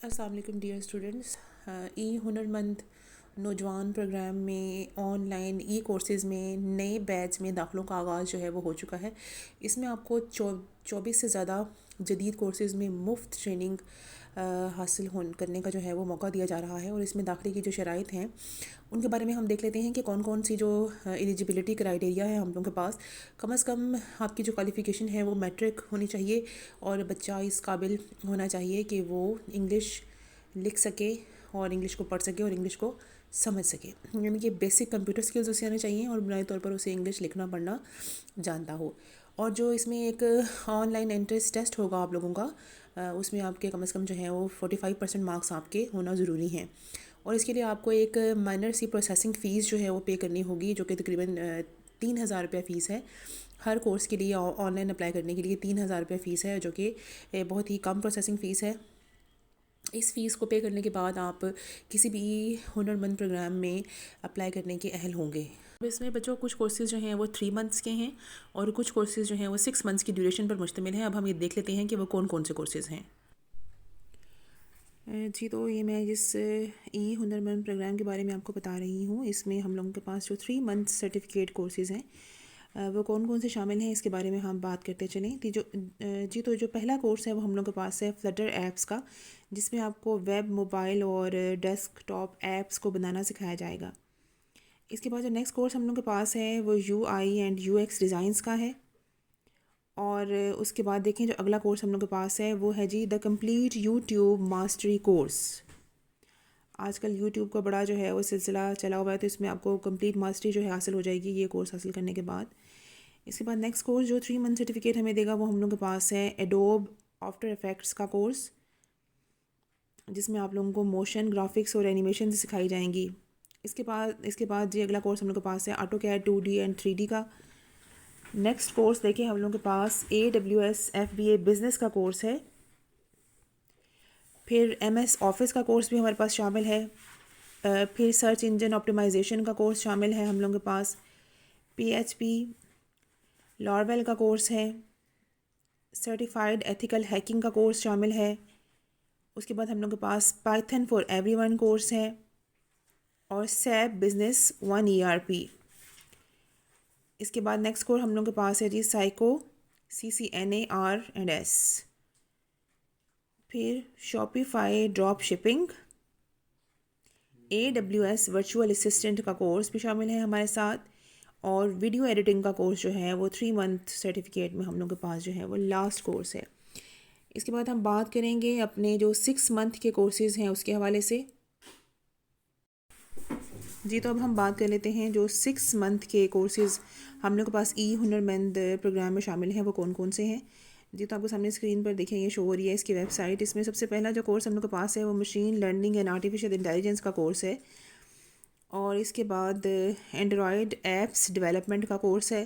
السلام علیکم dear students, ای ہنر مند نوجوان پروگرام میں آن لائن ای کورسز میں نئے بیچ میں داخلوں کا آغاز جو ہے وہ ہو چکا ہے۔ اس میں آپ کو 24 سے زیادہ جدید کورسز میں مفت ٹریننگ حاصل کرنے کا جو ہے وہ موقع دیا جا رہا ہے، اور اس میں داخلے کی جو شرائط ہیں ان کے بارے میں ہم دیکھ لیتے ہیں کہ کون کون سی جو ایلیجیبلٹی کرائیٹیریا ہے ہم لوگوں کے پاس۔ کم از کم آپ کی جو کوالیفیکیشن ہے وہ میٹرک ہونی چاہیے، اور بچہ اس قابل ہونا چاہیے کہ وہ انگلش لکھ سکے اور انگلش کو پڑھ سکے اور انگلش کو سمجھ سکے، یعنی کہ بیسک کمپیوٹر سکلز اسے آنے چاہیے اور بنیادی طور پر اسے انگلش لکھنا پڑھنا جانتا ہو۔ اور جو اس میں ایک آن لائن انٹرنس ٹیسٹ ہوگا آپ لوگوں کا، اس میں آپ کے کم از کم جو ہے وہ 45% مارکس آپ کے ہونا ضروری ہیں، اور اس کے لیے آپ کو ایک مائنر سی پروسیسنگ فیس جو ہے وہ پے کرنی ہوگی، جو کہ تقریباً 3000 روپیہ فیس ہے۔ ہر کورس کے لیے آن لائن اپلائی کرنے کے لیے 3000 روپیہ فیس ہے، جو کہ بہت ہی کم پروسیسنگ فیس ہے۔ اس فیس کو پے کرنے کے بعد آپ کسی بھی ہنر مند پروگرام میں اپلائی کرنے کے اہل ہوں گے۔ اس میں بچوں کچھ کورسز جو ہیں وہ 3 منتھس کے ہیں، اور کچھ کورسز جو ہیں وہ 6 منتھس کی ڈیوریشن پر مشتمل ہیں۔ اب ہم یہ دیکھ لیتے ہیں کہ وہ کون کون سے کورسز ہیں۔ جی، تو یہ میں جس ای ہنر مند پروگرام کے بارے میں آپ کو بتا رہی ہوں، اس میں ہم لوگوں کے پاس جو 3 منتھ سرٹیفکیٹ کورسز ہیں وہ کون کون سے شامل ہیں، اس کے بارے میں ہم بات کرتے چلیں۔ تو جو پہلا کورس ہے وہ ہم لوگوں کے پاس ہے فلٹر ایپس کا، جس میں آپ کو ویب، موبائل اور ڈیسک ٹاپ ایپس کو بنانا سکھایا جائے گا۔ اس کے بعد جو نیکسٹ کورس ہم لوگوں کے پاس ہے وہ you I and you x designs کا ہے، اور اس کے بعد دیکھیں جو اگلا کورس ہم لوگوں کے پاس ہے وہ ہے جی the complete YouTube mastery course. آج کل یوٹیوب کا بڑا جو ہے وہ سلسلہ چلا ہوا ہے، تو اس میں آپ کو کمپلیٹ ماسٹری جو ہے حاصل ہو جائے گی یہ کورس حاصل کرنے کے بعد۔ اس کے بعد نیکسٹ کورس جو 3 منتھ سرٹیفکیٹ ہمیں دے گا وہ ہم لوگوں کے پاس ہے ایڈوب آفٹر افیکٹس کا کورس، جس میں آپ لوگوں کو موشن گرافکس اور اینیمیشن سکھائی جائیں گی۔ اس کے بعد جی اگلا کورس ہم لوگوں کے پاس ہے آٹو کیڈ 2D اینڈ 3D کا۔ نیکسٹ کورس دیکھیں ہم لوگوں کے پاس AWS FBA بزنس کا کورس ہے، پھر MS آفس کا کورس بھی ہمارے پاس شامل ہے، پھر سرچ انجن آپٹیمائزیشن کا کورس شامل ہے ہم لوگوں کے پاس، PHP لارویل کا کورس ہے، سرٹیفائڈ ایتھیکل ہیکنگ کا کورس شامل ہے۔ اس کے بعد ہم لوگوں کے پاس Python for everyone course ہے، اور SAP بزنس 1 ERP۔ اس کے بعد نیکسٹ کورس ہم لوگوں کے پاس ہے جی سائیکو CCNAR&S، پھر Shopify drop shipping, AWS virtual assistant کا کورس بھی شامل ہے ہمارے ساتھ، اور ویڈیو ایڈیٹنگ کا کورس جو ہے وہ 3 منتھ سرٹیفکیٹ میں ہم لوگوں کے پاس جو ہے وہ لاسٹ کورس ہے۔ اس کے بعد ہم بات کریں گے اپنے جو 6 منتھ کے کورسز ہیں اس کے حوالے سے۔ جی، تو اب ہم بات کر لیتے ہیں جو 6 منتھ کے کورسز ہم لوگ کے پاس ای ہنر مند پروگرام میں شامل ہیں وہ کون کون سے ہیں۔ جی، تو آپ کو سامنے اسکرین پر دیکھیں یہ شو ہو رہی ہے اس کی ویب سائٹ۔ اس میں سب سے پہلا جو کورس ہم لوگ کے پاس ہے وہ machine learning and artificial intelligence کا کورس ہے، اور اس کے بعد اینڈرائڈ ایپس ڈیولپمنٹ کا کورس ہے۔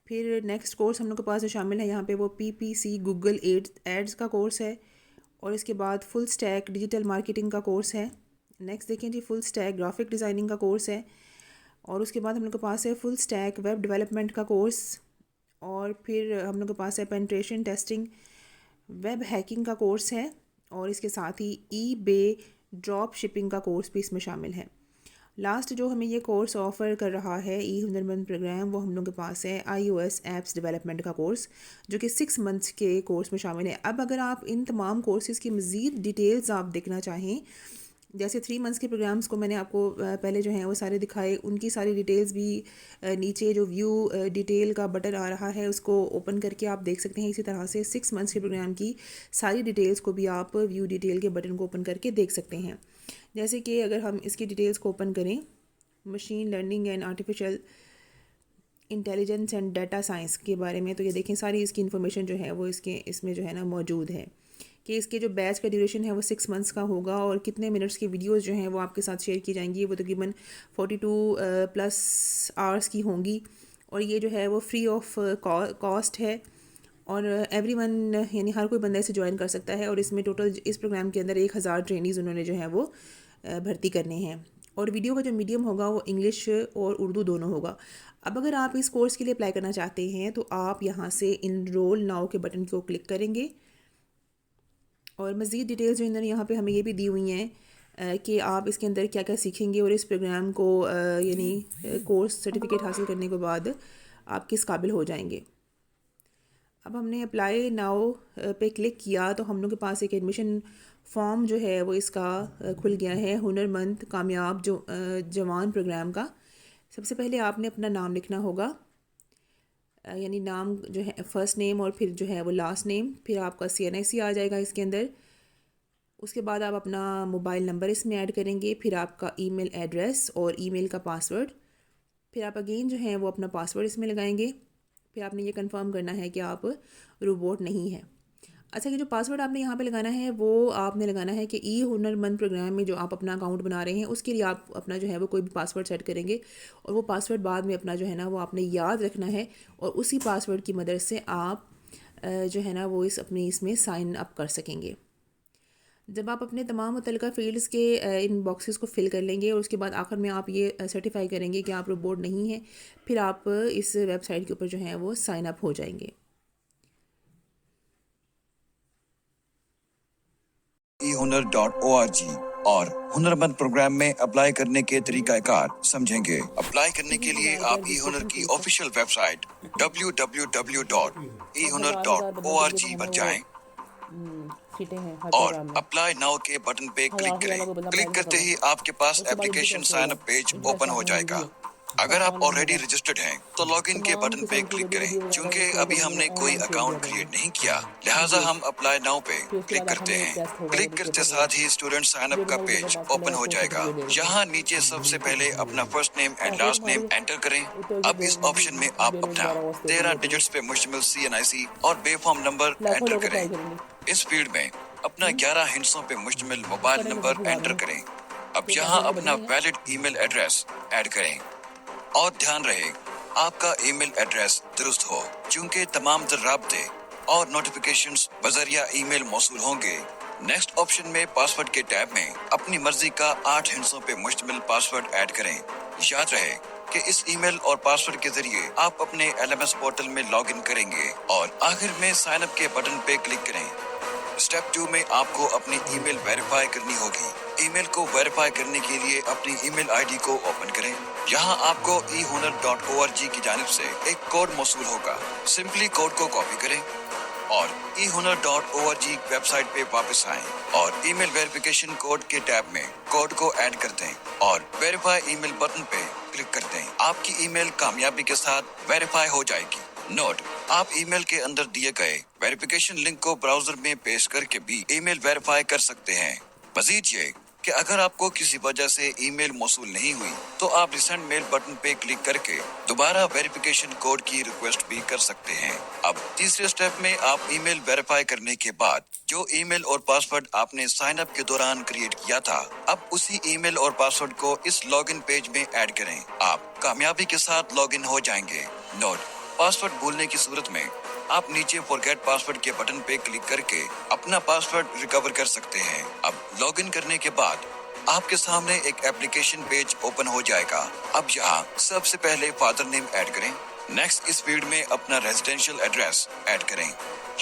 پھر نیکسٹ کورس ہم لوگ کے پاس جو شامل ہے یہاں پہ وہ PPC گوگل ایڈز کا کورس ہے، اور اس کے بعد فل اسٹیک ڈیجیٹل مارکیٹنگ کا کورس ہے۔ نیکسٹ دیکھیں جی فل اسٹیک گرافک ڈیزائننگ کا کورس ہے، اور اس کے بعد ہم لوگ کے پاس ہے فل اسٹیک ویب ڈیولپمنٹ کا کورس، اور پھر ہم لوگ کے پاس ہے پینٹریشن ٹیسٹنگ ویب ہیکنگ کا کورس ہے، اور اس کے ساتھ ہی ای بے ڈراپ شپنگ کا کورس بھی اس میں شامل ہے۔ لاسٹ جو ہمیں یہ کورس آفر کر رہا ہے ای ہنر مند پروگرام وہ ہم لوگ کے پاس ہے iOS ایپس ڈیولپمنٹ کا کورس، جو کہ 6 منتھس کے کورس میں شامل ہے۔ اب اگر آپ ان تمام کورسز کی مزید ڈیٹیلز آپ دیکھنا چاہیں، جیسے 3 منتھس کے پروگرامز کو میں نے آپ کو پہلے جو ہیں وہ سارے دکھائے، ان کی ساری ڈیٹیلز بھی نیچے جو ویو ڈیٹیل کا بٹن آ رہا ہے اس کو اوپن کر کے آپ دیکھ سکتے ہیں۔ اسی طرح سے 6 منتھس کے پروگرام کی ساری ڈیٹیلز کو بھی آپ ویو ڈیٹیل کے بٹن کو اوپن کر کے دیکھ سکتے ہیں۔ جیسے کہ اگر ہم اس کی ڈیٹیلز کو اوپن کریں، machine learning and artificial intelligence and data science کے بارے میں، تو یہ دیکھیں ساری اس کی انفارمیشن جو ہے وہ اس میں جو ہے نا موجود ہے، کہ اس کے جو بیچ کا ڈیوریشن ہے وہ 6 منتھس کا ہوگا، اور کتنے منٹس کی ویڈیوز جو ہیں وہ آپ کے ساتھ شیئر کی جائیں گی، وہ تقریباً 42+ آورس کی ہوں گی، اور یہ جو ہے وہ فری آف کاسٹ ہے، اور ایوری ون یعنی ہر کوئی بندہ اسے جوائن کر سکتا ہے، اور اس میں ٹوٹل اس پروگرام کے اندر 1000 ٹرینیز انہوں نے جو ہے وہ بھرتی کرنے ہیں، اور ویڈیو کا جو میڈیم ہوگا وہ انگلش اور اردو دونوں ہوگا۔ اب اگر آپ اس کورس کے لیے اپلائی کرنا چاہتے ہیں تو آپ یہاں سے انرول ناؤ کے بٹن کو کلک کریں گے، اور مزید ڈیٹیلز جو انہوں نے یہاں پہ ہمیں یہ بھی دی ہوئی ہیں کہ آپ اس کے اندر کیا کیا سیکھیں گے اور اس پروگرام کو یعنی کورس سرٹیفکیٹ حاصل کرنے کے بعد آپ کس قابل ہو جائیں گے۔ اب ہم نے اپلائی ناؤ پہ کلک کیا تو ہم لوگ کے پاس ایک ایڈمیشن فارم جو ہے وہ اس کا کھل گیا ہے، ہنر مند کامیاب جوان پروگرام کا۔ سب سے پہلے آپ نے اپنا نام لکھنا ہوگا، یعنی نام جو ہے فرسٹ نیم اور پھر جو ہے وہ لاسٹ نیم، پھر آپ کا CNIC آ جائے گا اس کے اندر۔ اس کے بعد آپ اپنا موبائل نمبر اس میں ایڈ کریں گے، پھر آپ کا ای میل ایڈریس اور ای میل کا پاسورڈ، پھر آپ اگین جو ہے وہ اپنا پاسورڈ اس میں لگائیں گے، پھر آپ نے یہ کنفرم کرنا ہے کہ آپ روبوٹ نہیں ہیں۔ اچھا، یہ جو پاسورڈ آپ نے یہاں پہ لگانا ہے وہ آپ نے لگانا ہے کہ ای ہنر مند پروگرام میں جو آپ اپنا اکاؤنٹ بنا رہے ہیں اس کے لیے آپ اپنا جو ہے وہ کوئی بھی پاسورڈ سیٹ کریں گے، اور وہ پاسورڈ بعد میں اپنا جو ہے نا وہ آپ نے یاد رکھنا ہے، اور اسی پاسورڈ کی مدد سے آپ جو ہے نا وہ اس میں سائن اپ کر سکیں گے۔ جب آپ اپنے تمام متعلقہ فیلڈز کے ان باکسز کو فل کر لیں گے اور اس کے بعد آخر میں آپ یہ سرٹیفائی کریں گے کہ آپ روبوٹ نہیں ہیں، پھر آپ اس ویب سائٹ کے اوپر جو ہے وہ سائن اپ ہو جائیں گے۔ ehunar.org اور ہنرمند پروگرام میں اپلائی کرنے کے طریقہ کار سمجھیں گے۔ اپلائی کرنے کے لیے آپ ای ہنر کی آفیشیل ویب سائٹ www.ehunar.org پر جائیں اور اپلائی ناؤ کے بٹن پہ کلک کریں۔ کلک کرتے ہی آپ کے پاس application sign up page open ہو جائے گا۔ اگر آپ آلریڈی رجسٹرڈ ہیں تو لاگ ان کے بٹن پہ کلک کریں۔ چونکہ ابھی ہم نے کوئی اکاؤنٹ کریٹ نہیں کیا، لہٰذا ہم اپلائی ناؤ پہ کلک کرتے ہیں۔ کلک کرتے ساتھ ہی اسٹوڈنٹ سائن اپ کا پیج اوپن ہو جائے گا۔ یہاں نیچے سب سے پہلے اپنا first name and last name enter کریں۔ اب اس آپشن میں آپ اپنا 13 ڈیجٹس پہ مشتمل CNIC اور بے فارم نمبر انٹر کریں۔ اس فیلڈ میں اپنا 11 ہندسوں پہ مشتمل موبائل نمبر انٹر کریں۔ اب یہاں اپنا ویلڈ ای میل ایڈریس ایڈ کریں، اور دھیان رہے آپ کا ای میل ایڈریس درست ہو، چونکہ تمام رابطے اور نوٹیفیکیشنز بذریعہ ای میل موصول ہوں گے۔ نیکسٹ آپشن میں پاسورڈ کے ٹیب میں اپنی مرضی کا 8 ہندسوں پہ مشتمل پاسورڈ ایڈ کریں۔ یاد رہے کہ اس ای میل اور پاسورڈ کے ذریعے آپ اپنے LMS پورٹل میں لاگ ان کریں گے، اور آخر میں سائن اپ کے بٹن پہ کلک کریں۔ اسٹیپ 2 میں آپ کو اپنی ای میل ویریفائی کرنی ہوگی۔ ای میل کو ویریفائی کرنے کے لیے اپنی ای میل ID کو اوپن کریں۔ یہاں آپ کو ehunar.org کی جانب سے ایک کوڈ موصول ہوگا۔ سمپلی کوڈ کو کاپی کریں اور ehunar.org ویب سائٹ پہ واپس آئیں، اور ای میل ویریفیکیشن کوڈ کے ٹیب میں کوڈ کو ایڈ کر دیں اور ویریفائی ای میل بٹن پہ کلک کر دیں۔ آپ کی ای میل کامیابی کے ساتھ ویریفائی ہو جائے گی۔ نوٹ: آپ ای میل کے اندر دیے گئے ویریفیکیشن لنک کو براؤزر میں پیسٹ کر کے بھی ای میل ویریفائی کر سکتے ہیں۔ مزید یہ کہ اگر آپ کو کسی وجہ سے ای میل موصول نہیں ہوئی تو آپ ریسنٹ میل بٹن پہ کلک کر کے دوبارہ ویریفیکیشن کوڈ کی ریکویسٹ بھی کر سکتے ہیں۔ اب تیسرے سٹیپ میں آپ ای میل ویریفائی کرنے کے بعد جو ای میل اور پاسورڈ آپ نے سائن اپ کے دوران کریٹ کیا تھا، اب اسی ای میل اور پاسورڈ کو اس لاگ ان پیج میں ایڈ کریں۔ آپ کامیابی کے ساتھ لاگ ان ہو جائیں گے۔ نوٹ: پاسورڈ بھولنے کی صورت میں آپ نیچے فورگیٹ پاسورڈ کے بٹن پہ کلک کر کے اپنا پاسورڈ ریکور کر سکتے ہیں۔ اب لاگ ان کرنے کے بعد آپ کے سامنے ایک ایپلیکیشن پیج اوپن ہو جائے گا۔ اب یہاں سب سے پہلے فادر نیم ایڈ کریں۔ نیکسٹ اس فیلڈ میں اپنا ریزیڈینشیل ایڈریس ایڈ کریں۔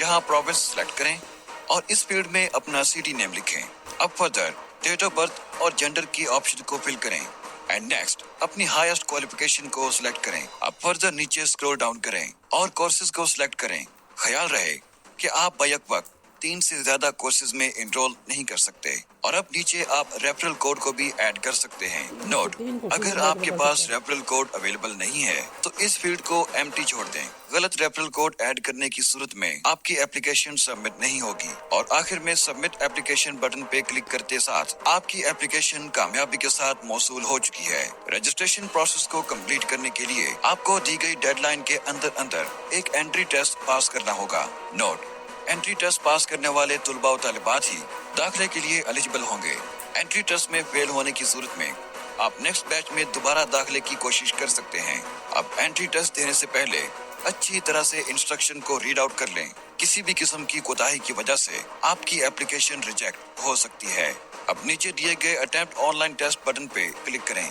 یہاں پروونس سلیکٹ کریں اور اس فیلڈ میں اپنا سٹی نیم لکھیں۔ اب فردر ڈیٹ آف برتھ اور جینڈر کی آپشن کو فل کریں، اینڈ نیکسٹ اپنی ہائیسٹ کوالیفیکیشن کو سلیکٹ کریں۔ اب فردر نیچے اسکرول ڈاؤن کریں اور کورسز کو سلیکٹ کریں۔ خیال رہے کہ آپ بیک وقت 3 سے زیادہ کورسز میں انرول نہیں کر سکتے، اور اب نیچے آپ ریفرل کوڈ کو بھی ایڈ کر سکتے ہیں۔ نوٹ: اگر آپ کے پاس ریفرل کوڈ اویلیبل نہیں ہے تو اس فیلڈ کو ایمٹی چھوڑ دیں۔ غلط ریفرل کوڈ ایڈ کرنے کی صورت میں آپ کی ایپلیکیشن سبمٹ نہیں ہوگی، اور آخر میں سبمٹ ایپلیکیشن بٹن پہ کلک کرتے ساتھ آپ کی ایپلیکیشن کامیابی کے ساتھ موصول ہو چکی ہے۔ رجسٹریشن پروسیس کو کمپلیٹ کرنے کے لیے آپ کو دی گئی ڈیڈ لائن کے اندر ایک انٹری ٹیسٹ پاس کرنا ہوگا۔ نوٹ: انٹری ٹیسٹ پاس کرنے والے طلباء و طالبات ہی داخلے کے لیے ایلیجبل ہوں گے۔ انٹری ٹیسٹ میں فیل ہونے کی صورت میں آپ نیکسٹ بیچ میں دوبارہ داخلے کی کوشش کر سکتے ہیں۔ اب انٹری ٹیسٹ دینے سے پہلے اچھی طرح سے انسٹرکشن کو ریڈ آؤٹ کر لیں۔ کسی بھی قسم کی کوتاہی کی وجہ سے آپ کی ایپلیکیشن ریجیکٹ ہو سکتی ہے۔ اب نیچے دیے گئے attempt on line test button پہ کلک کریں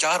4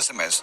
SMS